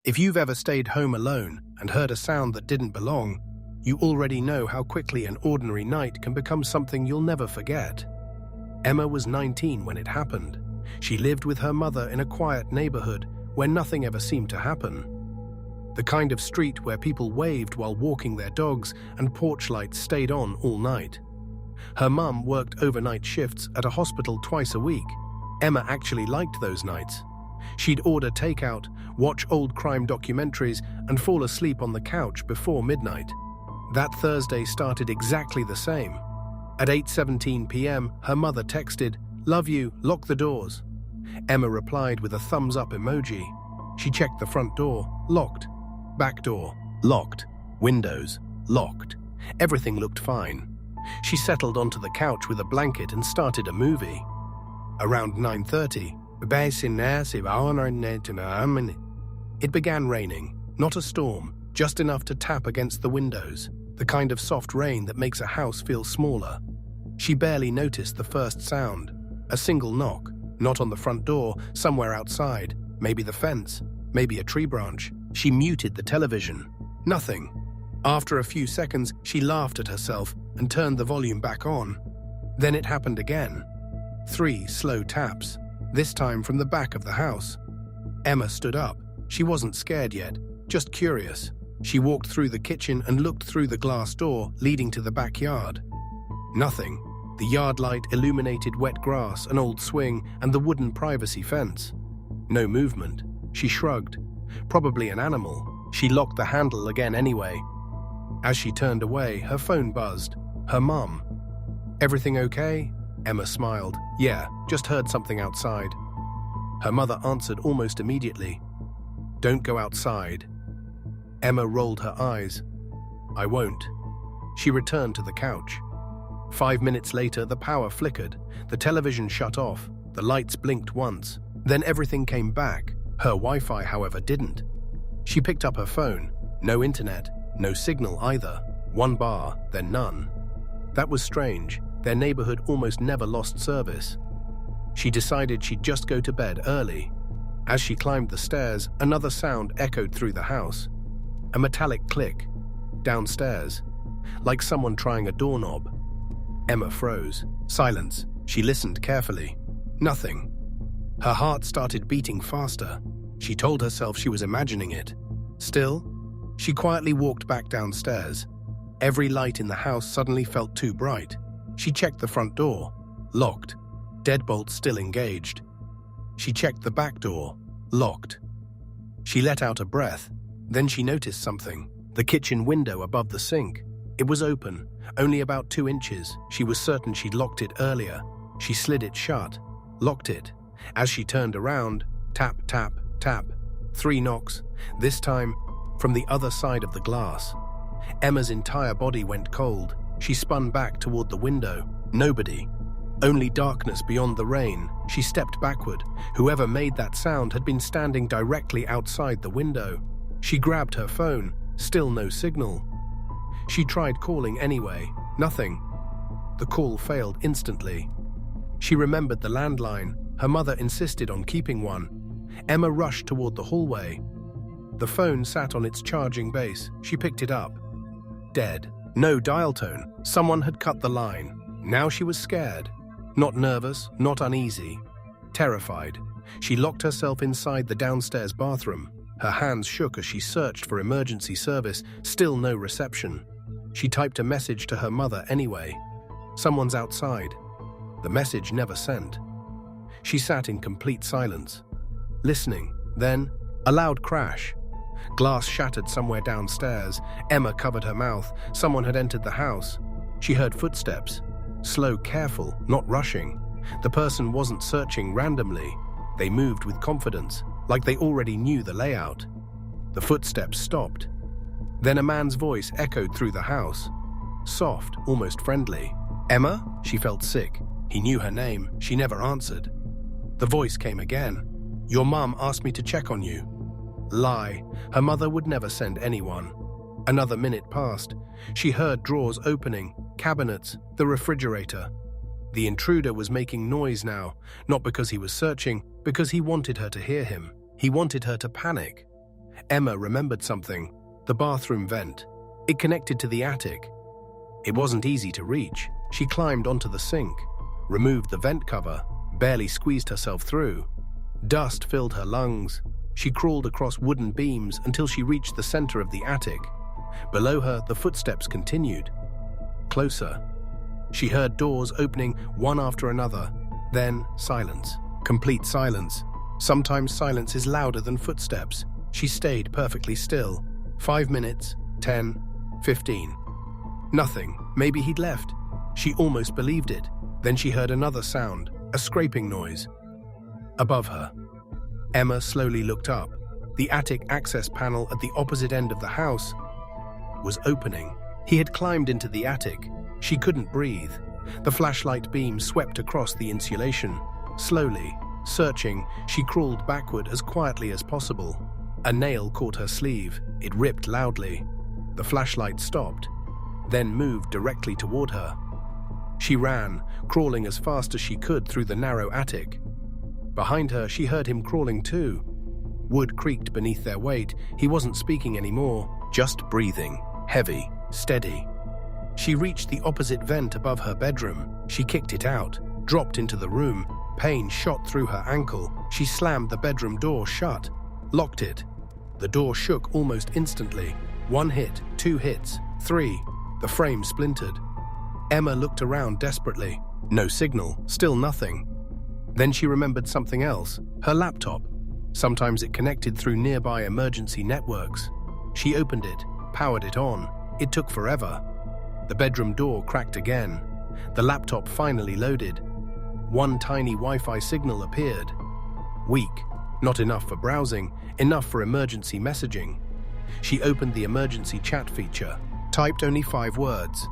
If you've ever stayed home alone and heard a sound that didn't belong, you already know how quickly an ordinary night can become something you'll never forget. Emma was 19 when it happened. She lived with her mother in a quiet neighborhood where nothing ever seemed to happen. The kind of street where people waved while walking their dogs and porch lights stayed on all night. Her mum worked overnight shifts at a hospital twice a week. Emma actually liked those nights. She'd order takeout, watch old crime documentaries, and fall asleep on the couch before midnight. That Thursday started exactly the same. At 8:17 p.m., her mother texted, "Love you, lock the doors." Emma replied with a thumbs-up emoji. She checked the front door, locked. Back door, locked. Windows, locked. Everything looked fine. She settled onto the couch with a blanket and started a movie. Around 9:30, it began raining, not a storm, just enough to tap against the windows, the kind of soft rain that makes a house feel smaller. She barely noticed the first sound, a single knock, not on the front door, somewhere outside, maybe the fence, maybe a tree branch. She muted the television. Nothing. After a few seconds, she laughed at herself and turned the volume back on. Then it happened again. 3 slow taps, this time from the back of the house. Emma stood up. She wasn't scared yet, just curious. She walked through the kitchen and looked through the glass door leading to the backyard. Nothing. The yard light illuminated wet grass, an old swing, and the wooden privacy fence. No movement. She shrugged. Probably an animal. She locked the handle again anyway. As she turned away, her phone buzzed. Her mum. "Everything okay?" Emma smiled. "Yeah, just heard something outside." Her mother answered almost immediately. "Don't go outside." Emma rolled her eyes. "I won't." She returned to the couch. 5 minutes later, the power flickered. The television shut off. The lights blinked once. Then everything came back. Her Wi-Fi, however, didn't. She picked up her phone. No internet, no signal either. 1 bar, then none. That was strange. Their neighborhood almost never lost service. She decided she'd just go to bed early. As she climbed the stairs, another sound echoed through the house. A metallic click. Downstairs. Like someone trying a doorknob. Emma froze. Silence. She listened carefully. Nothing. Her heart started beating faster. She told herself she was imagining it. Still, she quietly walked back downstairs. Every light in the house suddenly felt too bright. She checked the front door. Locked. Deadbolt still engaged. She checked the back door. Locked. She let out a breath. Then she noticed something. The kitchen window above the sink. It was open, only about 2 inches. She was certain she'd locked it earlier. She slid it shut. Locked it. As she turned around, tap, tap, tap. 3 knocks, this time from the other side of the glass. Emma's entire body went cold. She spun back toward the window. Nobody. Only darkness beyond the rain. She stepped backward. Whoever made that sound had been standing directly outside the window. She grabbed her phone. Still no signal. She tried calling anyway. Nothing. The call failed instantly. She remembered the landline. Her mother insisted on keeping one. Emma rushed toward the hallway. The phone sat on its charging base. She picked it up. Dead. No dial tone. Someone had cut the line. Now she was scared. Not nervous, not uneasy. Terrified. She locked herself inside the downstairs bathroom. Her hands shook as she searched for emergency service. Still no reception. She typed a message to her mother anyway. "Someone's outside." The message never sent. She sat in complete silence, listening. Then, a loud crash. Glass shattered somewhere downstairs. Emma covered her mouth. Someone had entered the house. She heard footsteps. Slow, careful, not rushing. The person wasn't searching randomly. They moved with confidence, like they already knew the layout. The footsteps stopped. Then a man's voice echoed through the house. Soft, almost friendly. "Emma?" She felt sick. He knew her name. She never answered. The voice came again. "Your mum asked me to check on you." Lie. Her mother would never send anyone. Another minute passed. She heard drawers opening, cabinets, the refrigerator. The intruder was making noise now, not because he was searching, because he wanted her to hear him. He wanted her to panic. Emma remembered something: the bathroom vent. It connected to the attic. It wasn't easy to reach. She climbed onto the sink, removed the vent cover, barely squeezed herself through. Dust filled her lungs. She crawled across wooden beams until she reached the center of the attic. Below her, the footsteps continued. Closer. She heard doors opening one after another. Then silence. Complete silence. Sometimes silence is louder than footsteps. She stayed perfectly still. 5 minutes, 10, 15. Nothing. Maybe he'd left. She almost believed it. Then she heard another sound, a scraping noise. Above her. Emma slowly looked up. The attic access panel at the opposite end of the house was opening. He had climbed into the attic. She couldn't breathe. The flashlight beam swept across the insulation. Slowly, searching, she crawled backward as quietly as possible. A nail caught her sleeve. It ripped loudly. The flashlight stopped, then moved directly toward her. She ran, crawling as fast as she could through the narrow attic. Behind her, she heard him crawling too. Wood creaked beneath their weight. He wasn't speaking anymore, just breathing, heavy, steady. She reached the opposite vent above her bedroom. She kicked it out, dropped into the room. Pain shot through her ankle. She slammed the bedroom door shut, locked it. The door shook almost instantly. 1 hit, 2 hits, 3. The frame splintered. Emma looked around desperately. No signal, still nothing. Then she remembered something else: her laptop. Sometimes it connected through nearby emergency networks. She opened it, powered it on. It took forever. The bedroom door cracked again. The laptop finally loaded. One tiny Wi-Fi signal appeared. Weak, not enough for browsing, enough for emergency messaging. She opened the emergency chat feature, typed only 5 words.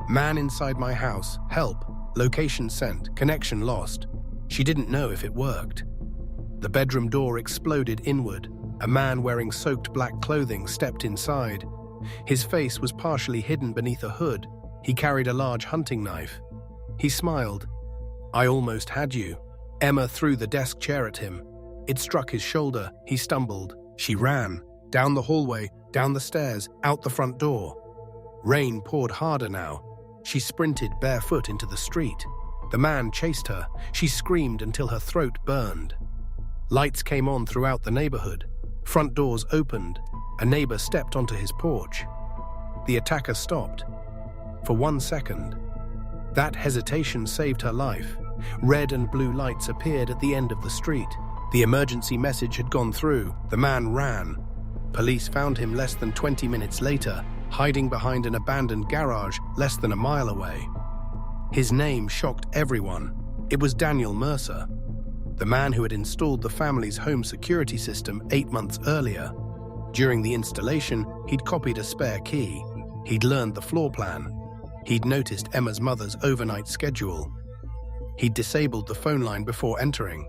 Man inside my house, help, location sent, connection lost. She didn't know if it worked. The bedroom door exploded inward. A man wearing soaked black clothing stepped inside. His face was partially hidden beneath a hood. He carried a large hunting knife. He smiled. I almost had you. Emma threw the desk chair at him. It struck his shoulder. He stumbled. She ran. Down the hallway, down the stairs, out the front door. Rain poured harder now. She sprinted barefoot into the street. The man chased her. She screamed until her throat burned. Lights came on throughout the neighborhood. Front doors opened. A neighbor stepped onto his porch. The attacker stopped. For 1 second. That hesitation saved her life. Red and blue lights appeared at the end of the street. The emergency message had gone through. The man ran. Police found him less than 20 minutes later, hiding behind an abandoned garage less than a mile away. His name shocked everyone. It was Daniel Mercer, the man who had installed the family's home security system 8 months earlier. During the installation, he'd copied a spare key. He'd learned the floor plan. He'd noticed Emma's mother's overnight schedule. He'd disabled the phone line before entering.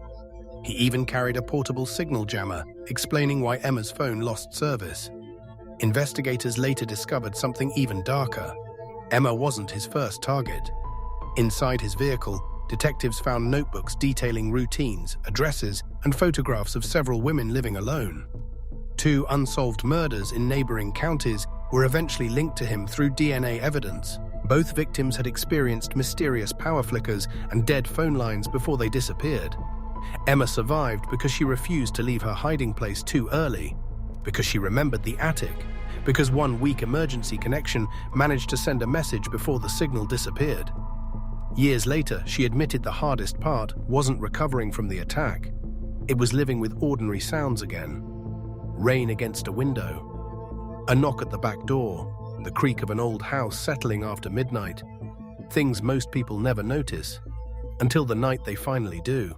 He even carried a portable signal jammer, explaining why Emma's phone lost service. Investigators later discovered something even darker. Emma wasn't his first target. Inside his vehicle, detectives found notebooks detailing routines, addresses, and photographs of several women living alone. 2 unsolved murders in neighboring counties were eventually linked to him through DNA evidence. Both victims had experienced mysterious power flickers and dead phone lines before they disappeared. Emma survived because she refused to leave her hiding place too early, because she remembered the attic, because one weak emergency connection managed to send a message before the signal disappeared. Years later, she admitted the hardest part wasn't recovering from the attack. It was living with ordinary sounds again. Rain against a window, a knock at the back door, the creak of an old house settling after midnight. Things most people never notice, until the night they finally do.